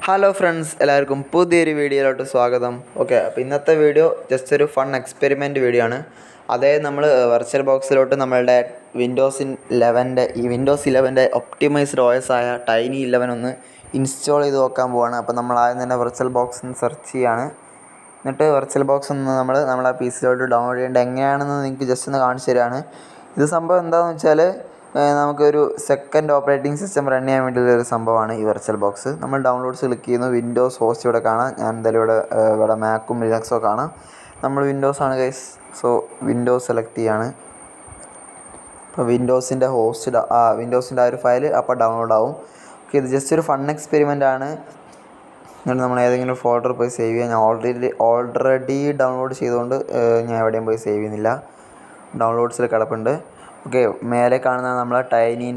Hello friends, എല്ലാവർക്കും പുതിയൊരു വീഡിയോയിലോട്ട് സ്വാഗതം. ഓക്കെ, അപ്പോൾ ഇന്നത്തെ വീഡിയോ ജസ്റ്റ് ഒരു ഫൺ എക്സ്പെരിമെൻറ്റ് വീഡിയോ ആണ്. അതായത് നമ്മൾ വെർച്വൽ ബോക്സിലോട്ട് നമ്മളുടെ വിൻഡോസ് 11 ഒപ്റ്റിമൈസ്ഡ് OS ആയ ടൈനി 11 ഒന്ന് ഇൻസ്റ്റാൾ ചെയ്ത് നോക്കാൻ പോവാണ്. അപ്പോൾ നമ്മൾ ആദ്യം തന്നെ വെർച്വൽ ബോക്സ് ഒന്ന് സെർച്ച് ചെയ്യാണ്. എന്നിട്ട് വെർച്വൽ ബോക്സ് ഒന്ന് നമ്മളെ PC-ലോട്ട് ഡൗൺലോഡ് ചെയ്യേണ്ടത് എങ്ങനെയാണെന്ന് നിങ്ങൾക്ക് ജസ്റ്റ് ഒന്ന് കാണിച്ചു തരികയാണ്. ഇത് സംഭവം എന്താണെന്ന് വെച്ചാൽ നമുക്കൊരു സെക്കൻഡ് ഓപ്പറേറ്റിംഗ് സിസ്റ്റം റൺ ചെയ്യാൻ വേണ്ടിയുള്ളൊരു സംഭവമാണ് ഈ വെർച്വൽ ബോക്സ്. നമ്മൾ ഡൗൺലോഡ്സ് ക്ലിക്ക് ചെയ്യുന്നു. വിൻഡോസ് ഹോസ്റ്റ് ഇവിടെ കാണാം. ഞാൻ എന്തായാലും ഇവിടെ മാക്കും ലിനക്സോ കാണാം. നമ്മൾ വിൻഡോസ് ആണ് ഗൈസ്. സോ വിൻഡോസ് സെലക്ട് ചെയ്യാണ്. അപ്പോൾ വിൻഡോസിൻ്റെ വിൻഡോസിൻ്റെ ആ ഒരു ഫയൽ അപ്പോൾ ഡൗൺലോഡ് ആവും. ഓക്കെ, ഇത് ജസ്റ്റ് ഒരു ഫൺ എക്സ്പെരിമെൻ്റ് ആണ്. എന്നിട്ട് നമ്മൾ ഏതെങ്കിലും ഫോൾഡർ പോയി സേവ് ചെയ്യുക. ഞാൻ ഓൾറെഡി ഡൗൺലോഡ് ചെയ്തുകൊണ്ട് ഞാൻ എവിടെയും പോയി സേവ് ചെയ്യുന്നില്ല. ഡൗൺലോഡ്സിൽ കിടപ്പുണ്ട്. ഓക്കെ, മേലെ കാണുന്ന നമ്മളെ ടൈനി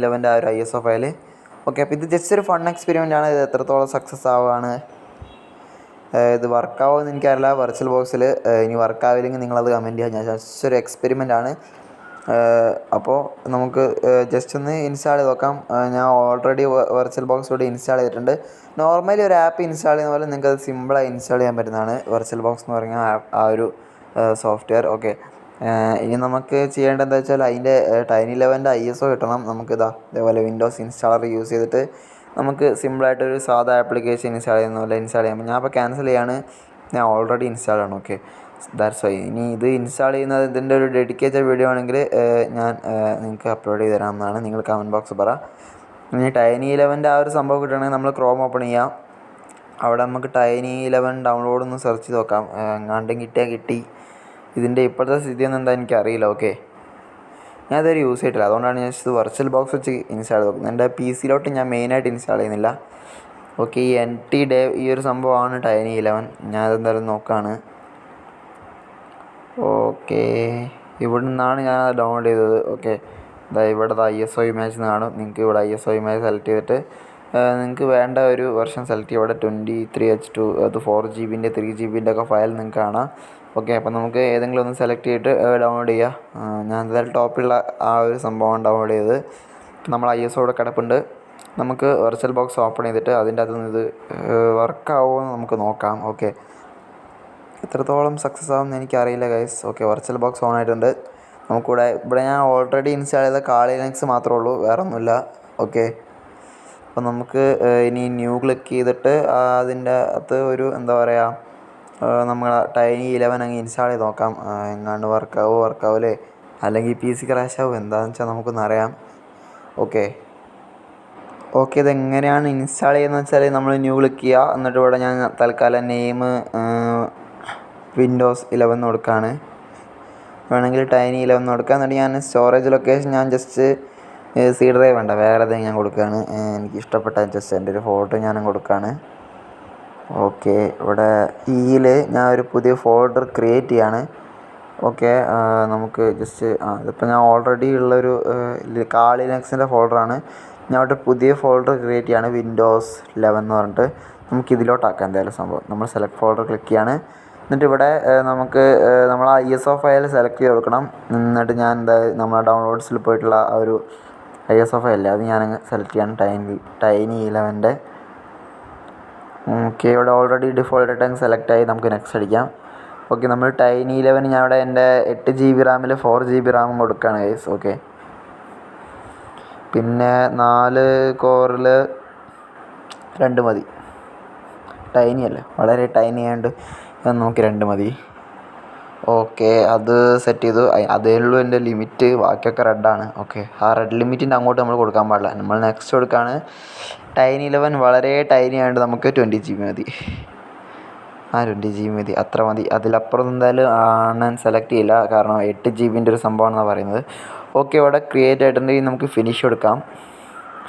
11 ആ ഒരു ISO ഫയൽ. ഓക്കെ, അപ്പോൾ ഇത് ജസ്റ്റ് ഒരു ഫൺ എക്സ്പെരിമെൻ്റ് ആണ്. ഇത് എത്രത്തോളം സക്സസ് ആവുകയാണ്, ഇത് വർക്കാവുമെന്ന് എനിക്കറിയില്ല വെർച്വൽ ബോക്സിൽ. ഇനി വർക്കാവില്ലെങ്കിൽ നിങ്ങളത് കമൻറ്റ് ചെയ്യുക. ഞാൻ ജസ്റ്റ് ഒരു എക്സ്പെരിമെൻ്റ് ആണ്. അപ്പോൾ നമുക്ക് ജസ്റ്റ് ഒന്ന് ഇൻസ്റ്റാൾ ചെയ്ത് നോക്കാം. ഞാൻ ഓൾറെഡി വെർച്വൽ ബോക്സിലൂടെ ഇൻസ്റ്റാൾ ചെയ്തിട്ടുണ്ട്. നോർമലി ഒരു ആപ്പ് ഇൻസ്റ്റാൾ ചെയ്യുന്ന പോലെ നിങ്ങൾക്ക് അത് സിമ്പിളായി ഇൻസ്റ്റാൾ ചെയ്യാൻ പറ്റുന്നതാണ് വെർച്വൽ ബോക്സ് എന്ന് പറഞ്ഞ ആ ഒരു സോഫ്റ്റ്വെയർ. ഓക്കെ, ഇനി നമുക്ക് ചെയ്യേണ്ടത് എന്താ വെച്ചാൽ അതിൻ്റെ ടൈനി 11 ISO കിട്ടണം. ഇതേപോലെ വിൻഡോസ് ഇൻസ്റ്റാളർ യൂസ് ചെയ്തിട്ട് നമുക്ക് സിമ്പിളായിട്ടൊരു സാധാ ആപ്ലിക്കേഷൻ ഇൻസ്റ്റാൾ ചെയ്യുന്ന പോലെ ഇൻസ്റ്റാൾ ചെയ്യാം. ഞാൻ അപ്പോൾ ക്യാൻസൽ ചെയ്യാണ്. ഞാൻ ഓൾറെഡി ഇൻസ്റ്റാൾ ആണ്. Okay, that's why. ഇനി ഇത് ഇൻസ്റ്റാൾ ചെയ്യുന്നത് ഇതിൻ്റെ ഒരു ഡെഡിക്കേറ്റഡ് വീഡിയോ ആണെങ്കിൽ ഞാൻ നിങ്ങൾക്ക് അപ്ലോഡ് ചെയ്ത് തരാമെന്നാണ്. നിങ്ങൾ കമൻറ്റ് ബോക്സ് പറ. ഇനി ടൈനി 11 ആ ഒരു സംഭവം കിട്ടുകയാണെങ്കിൽ നമ്മൾ ക്രോം ഓപ്പൺ ചെയ്യാം. അവിടെ നമുക്ക് ടൈനി 11 ഡൗൺലോഡ് ഒന്ന് സെർച്ച് ചെയ്ത് നോക്കാം. എങ്ങാണ്ടും കിട്ടി. ഇതിൻ്റെ ഇപ്പോഴത്തെ സ്ഥിതിയൊന്നും എന്താ എനിക്കറിയില്ല. ഓക്കെ, ഞാൻ ഇതുവരെ യൂസ് ചെയ്തിട്ടില്ല. അതുകൊണ്ടാണ് ഞാൻ ഇത് വെർച്വൽ ബോക്സ് വെച്ച് ഇൻസ്റ്റാൾ ചെയ്ത് നോക്കുന്നത്. എൻ്റെ PC-ലോട്ട് ഞാൻ മെയിനായിട്ട് ഇൻസ്റ്റാൾ ചെയ്യുന്നില്ല. ഓക്കെ, ഈ NT Dev ഈ ഒരു സംഭവമാണ് ടൈനി 11. ഞാൻ അതെന്തായാലും നോക്കുകയാണ്. ഓക്കെ, ഇവിടെ നിന്നാണ് ഞാൻ അത് ഡൗൺലോഡ് ചെയ്തത്. ഓക്കെ, ഇവിടെ ISO ഇമേജ് കാണും. നിങ്ങൾക്ക് ഇവിടെ ISO ഇമേജ് സെലക്ട് ചെയ്തിട്ട് നിങ്ങൾക്ക് വേണ്ട ഒരു വെർഷൻ സെലക്ട് ചെയ്യുക. ഇവിടെ 23H2 അത് 4GB 3GB ഒക്കെ ഫയൽ നിങ്ങൾക്ക് കാണാം. ഓക്കെ, അപ്പോൾ നമുക്ക് ഏതെങ്കിലും ഒന്ന് സെലക്ട് ചെയ്തിട്ട് ഡൗൺലോഡ് ചെയ്യുക. ഞാൻ എന്തായാലും ടോപ്പിലുള്ള ആ ഒരു സംഭവം ഡൗൺലോഡ് ചെയ്തത്. നമ്മൾ ISO ഇവിടെ കിടപ്പുണ്ട്. നമുക്ക് വെർച്വൽ ബോക്സ് ഓപ്പൺ ചെയ്തിട്ട് അതിൻ്റെ അകത്ത് നിന്ന് ഇത് വർക്കാവുമോ എന്ന് നമുക്ക് നോക്കാം. ഓക്കെ, എത്രത്തോളം സക്സസ് ആവുമെന്ന് എനിക്കറിയില്ല guys. Okay, virtual box on ആയിട്ടുണ്ട്. ഇവിടെ ഞാൻ ഓൾറെഡി ഇൻസ്റ്റാൾ ചെയ്ത കാളി ലിനക്സ് മാത്രമേ ഉള്ളൂ, വേറെ ഒന്നുമില്ല. ഓക്കെ, അപ്പോൾ നമുക്ക് ഇനി ന്യൂ ക്ലിക്ക് ചെയ്തിട്ട് അതിൻ്റെ അകത്ത് ഒരു എന്താ പറയുക, നമ്മൾ ടൈനി 11 അങ്ങ് ഇൻസ്റ്റാൾ ചെയ്ത് നോക്കാം. എങ്ങാണ്ട് വർക്കാവില്ലേ, അല്ലെങ്കിൽ PC ക്രാഷ് ആവും, എന്താണെന്ന് വെച്ചാൽ നമുക്കൊന്ന് അറിയാം. ഓക്കെ, ഇതെങ്ങനെയാണ് ഇൻസ്റ്റാൾ ചെയ്യുന്നത് വെച്ചാൽ നമ്മൾ ന്യൂ ക്ലിക്ക് ചെയ്യുക. എന്നിട്ട് ഇവിടെ ഞാൻ തൽക്കാലം നെയിം വിൻഡോസ് 11 കൊടുക്കുകയാണ്. വേണമെങ്കിൽ ടൈനി 11 കൊടുക്കുക. എന്നിട്ട് ഞാൻ സ്റ്റോറേജ് ലൊക്കേഷൻ ഞാൻ ജസ്റ്റ് C ഡ്രൈവ് വേണ്ട, വേറെ ഏതെങ്കിലും ഞാൻ കൊടുക്കുകയാണ്. എനിക്ക് ഇഷ്ടപ്പെട്ട ജസ്റ്റ് എൻ്റെ ഒരു ഫോട്ടോ ഞാനും കൊടുക്കുകയാണ്. ഓക്കെ, ഇവിടെ ഞാൻ ഒരു പുതിയ ഫോൾഡർ ക്രിയേറ്റ് ചെയ്യാണ്. ഓക്കെ, നമുക്ക് ജസ്റ്റ് ഇതിപ്പോൾ ഞാൻ ഓൾറെഡി ഉള്ളൊരു കാളി ലിനക്സിൻ്റെ ഫോൾഡറാണ്. ഞാൻ അവിടെ പുതിയ ഫോൾഡർ ക്രിയേറ്റ് ചെയ്യാണ്, വിൻഡോസ് 11 എന്ന് പറഞ്ഞിട്ട്. നമുക്ക് ഇതിലോട്ടാക്കാം എന്തായാലും സംഭവം. നമ്മൾ സെലക്ട് ഫോൾഡർ ക്ലിക്ക് ചെയ്യാണ്. എന്നിട്ട് ഇവിടെ നമുക്ക് നമ്മൾ ISO ഫയൽ സെലക്ട് ചെയ്ത് കൊടുക്കണം. എന്നിട്ട് ഞാൻ നമ്മളെ ഡൗൺലോഡ്സിൽ പോയിട്ടുള്ള ആ ഒരു ISO ഫയലില്ലേ, അത് ഞാനങ്ങ് സെലക്ട് ചെയ്യാണ്, ടൈനി 11. ഓക്കെ, ഇവിടെ ഓൾറെഡി ഡിഫോൾട്ട് ആയിട്ട് സെലക്ട് ആയി. നമുക്ക് നെക്സ്റ്റ് അടിക്കാം. ഓക്കെ, നമ്മൾ ടൈനി 11 ഞാൻ ഇവിടെ എൻ്റെ 8GB റാമിൽ 4GB റാമും കൊടുക്കുകയാണ് ഗൈസ്. ഓക്കെ, പിന്നെ 4 കോറിൽ 2 മതി. ടൈനി അല്ലേ, വളരെ ടൈനി ആയതുകൊണ്ട് നമുക്ക് 2 മതി. ഓക്കെ, അത് സെറ്റ് ചെയ്തു. അതേ ഉള്ളൂ എൻ്റെ ലിമിറ്റ്, ബാക്കിയൊക്കെ റെഡാണ്. ഓക്കെ, ആ റെഡ് ലിമിറ്റിൻ്റെ അങ്ങോട്ട് നമ്മൾ കൊടുക്കാൻ പാടില്ല. നമ്മൾ നെക്സ്റ്റ് കൊടുക്കുകയാണ്. ടൈനി 11 വളരെ ടൈനി ആയതുകൊണ്ട് നമുക്ക് 20GB മതി. 20GB മതി, അത്ര മതി. അതിലപ്പുറം എന്തായാലും ഞാൻ സെലക്ട് ചെയ്യില്ല, കാരണം 8GB ഒരു സംഭവമാണെന്നാണ് പറയുന്നത്. ഓക്കെ, ഇവിടെ ക്രിയേറ്റ് ആയിട്ടുണ്ടെങ്കിൽ നമുക്ക് ഫിനിഷ് കൊടുക്കാം.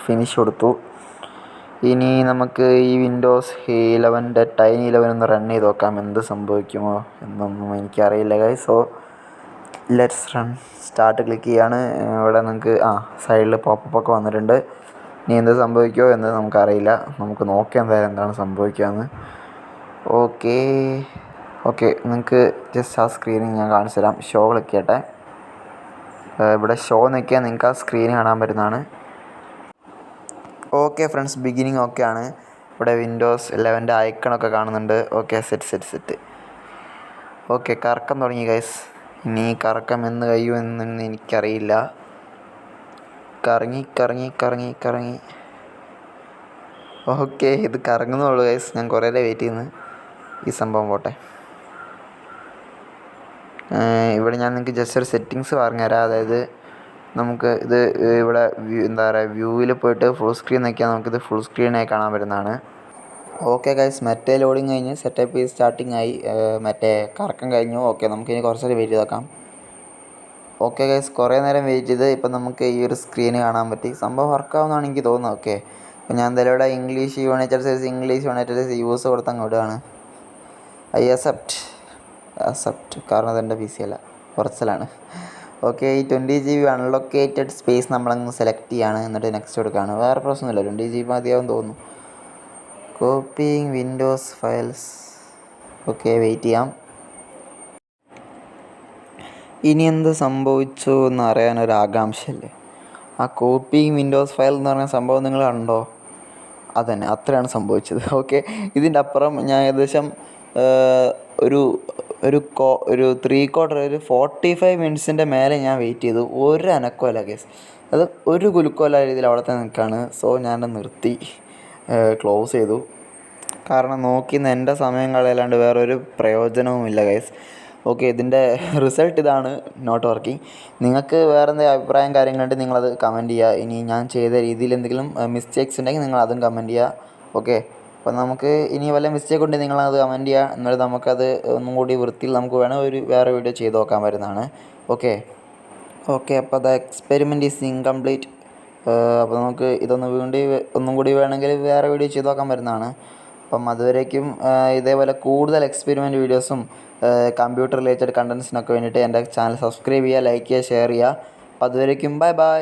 ഫിനിഷ് കൊടുത്തു. ഇനി നമുക്ക് ഈ വിൻഡോസ് 11 ടൈനി 11 ഒന്ന് റൺ ചെയ്ത് നോക്കാം, എന്ത് സംഭവിക്കുമോ എന്നൊന്നും എനിക്കറിയില്ല guys. So let's run. Start click ചെയ്യാണ്. ഇവിടെ നിങ്ങൾക്ക് സൈഡിൽ പോപ്പപ്പ് ഒക്കെ വന്നിട്ടുണ്ട്. ഇനി എന്ത് സംഭവിക്കുമോ എന്ന് നമുക്കറിയില്ല. നമുക്ക് നോക്കാം എന്തായാലും എന്താണ് സംഭവിക്കുകയെന്ന്. ഓക്കെ, നിങ്ങൾക്ക് ജസ്റ്റ് ആ സ്ക്രീനിൽ ഞാൻ കാണിച്ചു തരാം. ഷോ ക്ലിക്ക് ചെയ്യട്ടെ. ഇവിടെ ഷോ നിൽക്കിയാൽ നിങ്ങൾക്ക് ആ സ്ക്രീൻ കാണാൻ പറ്റുന്നതാണ്. ഓക്കെ ഫ്രണ്ട്സ്, ബിഗിനിങ് ഓക്കെ ആണ്. ഇവിടെ വിൻഡോസ് 11 ഐക്കണൊക്കെ കാണുന്നുണ്ട്. Okay, set. ഓക്കെ, കറക്കം തുടങ്ങി ഗൈസ്. ഇനി കറക്കം എന്ന് കഴിയുമെന്ന് എനിക്കറിയില്ല. കറങ്ങി. ഓക്കെ, ഇത് കറങ്ങുന്നുള്ളൂ ഗൈസ്. ഞാൻ കുറേ വെയിറ്റ് ചെയ്യുന്നു. ഈ സംഭവം പോട്ടെ. ഇവിടെ ഞാൻ നിങ്ങൾക്ക് ജസ്റ്റ് ഒരു സെറ്റിങ്സ് പറഞ്ഞുതരാം. അതായത് നമുക്ക് ഇത് ഇവിടെ വ്യൂവിൽ പോയിട്ട് ഫുൾ സ്ക്രീൻ നോക്കിയാൽ നമുക്കിത് ഫുൾ സ്ക്രീനായി കാണാൻ പറ്റുന്നതാണ്. ഓക്കെ ഗൈസ്, മറ്റേ ലോഡിങ് കഴിഞ്ഞ് സെറ്റപ്പ് സ്റ്റാർട്ടിങ് ആയി. മറ്റേ കറക്കം കഴിഞ്ഞു. ഓക്കെ, നമുക്കിനി കുറച്ചൊരു വെയിറ്റ് ചെയ്ത് നോക്കാം. ഓക്കെ ഗൈസ്, കുറേ നേരം വെയിറ്റ് ചെയ്ത് ഇപ്പം നമുക്ക് ഈ ഒരു സ്ക്രീന് കാണാൻ പറ്റി. സംഭവം വർക്കാവുന്നതാണ് എനിക്ക് തോന്നുന്നത്. ഓക്കെ, അപ്പോൾ ഞാൻ എന്തായാലും ഇവിടെ ഇംഗ്ലീഷ് യുണൈറ്റഡ് സ്റ്റേറ്റ്സ് യൂസ് കൊടുത്തങ്ങ് വിടുകയാണ്. ഐ അക്സെപ്റ്റ് കാരണം അതെൻ്റെ PC അല്ല, വെർച്വലാണ്. ഓക്കെ, ഈ 20 GB അൺലൊക്കേറ്റഡ് സ്പേസ് നമ്മളങ്ങ് സെലക്ട് ചെയ്യാണ്. എന്നിട്ട് നെക്സ്റ്റ് കൊടുക്കുകയാണ്. വേറെ പ്രശ്നമൊന്നുമില്ല, 20 GB മതിയാവും തോന്നുന്നു. Copying Windows files. Okay, wait ചെയ്യാം. ഇനി എന്ത് സംഭവിച്ചു എന്ന് അറിയാനൊരു ആകാംക്ഷയല്ലേ. ആ കോപ്പിയിങ് വിൻഡോസ് ഫയൽ എന്ന് പറഞ്ഞ സംഭവം നിങ്ങൾ കണ്ടോ? അതന്നെ, അത്രയാണ് സംഭവിച്ചത്. ഓക്കെ, ഇതിൻ്റെ അപ്പുറം ഞാൻ ഏകദേശം ഒരു 45 മിനിറ്റ്സിൻ്റെ മേലെ ഞാൻ വെയിറ്റ് ചെയ്തു. ഒരു അനക്കമല്ല കേസ്, അത് ഒരു കുലുക്കമല്ല രീതിയിൽ അവിടെ തന്നെ നിൽക്കുകയാണ്. സോ ഞാനത് നിർത്തി, ക്ലോസ് ചെയ്തു. കാരണം നോക്കിന്ന് എൻ്റെ സമയം കളയല്ലാണ്ട് വേറൊരു പ്രയോജനവുമില്ല ഗൈസ്. ഓക്കെ, ഇതിൻ്റെ റിസൾട്ട് ഇതാണ്, നോട്ട് വർക്കിംഗ്. നിങ്ങൾക്ക് വേറെ എന്തെങ്കിലും അഭിപ്രായം കാര്യങ്ങളുണ്ടെങ്കിൽ നിങ്ങളത് കമൻറ്റ് ചെയ്യുക. ഇനി ഞാൻ ചെയ്ത രീതിയിൽ എന്തെങ്കിലും മിസ്റ്റേക്സ് ഉണ്ടെങ്കിൽ നിങ്ങൾ അതും കമൻറ്റ് ചെയ്യുക. ഓക്കെ, അപ്പോൾ നമുക്ക് ഇനി വല്ല മിസ്റ്റേക്ക് ഉണ്ടെങ്കിൽ നിങ്ങളത് കമൻറ്റ് ചെയ്യുക. എന്നിട്ട് നമുക്കത് ഒന്നും കൂടി വൃത്തിയിൽ നമുക്ക് വേറെ വീഡിയോ ചെയ്ത് നോക്കാൻ വരുന്നതാണ്. ഓക്കെ, അപ്പോൾ അത് എക്സ്പെരിമെൻറ്റ് ഈസ് ഇൻകംപ്ലീറ്റ്. അപ്പോൾ നമുക്ക് ഒന്നും കൂടി വേണമെങ്കിൽ വേറെ വീഡിയോ ചെയ്ത് നോക്കാൻ വരുന്നതാണ്. അപ്പം അതുവരേക്കും ഇതേപോലെ കൂടുതൽ എക്സ്പെരിമെൻറ്റ് വീഡിയോസും കമ്പ്യൂട്ടർ റിലേറ്റഡ് കണ്ടൻസിനൊക്കെ വേണ്ടിയിട്ട് എൻ്റെ ചാനൽ സബ്സ്ക്രൈബ് ചെയ്യുക, ലൈക്ക് ചെയ്യുക, ഷെയർ ചെയ്യുക. അപ്പോൾ അതുവരേക്കും ബൈ.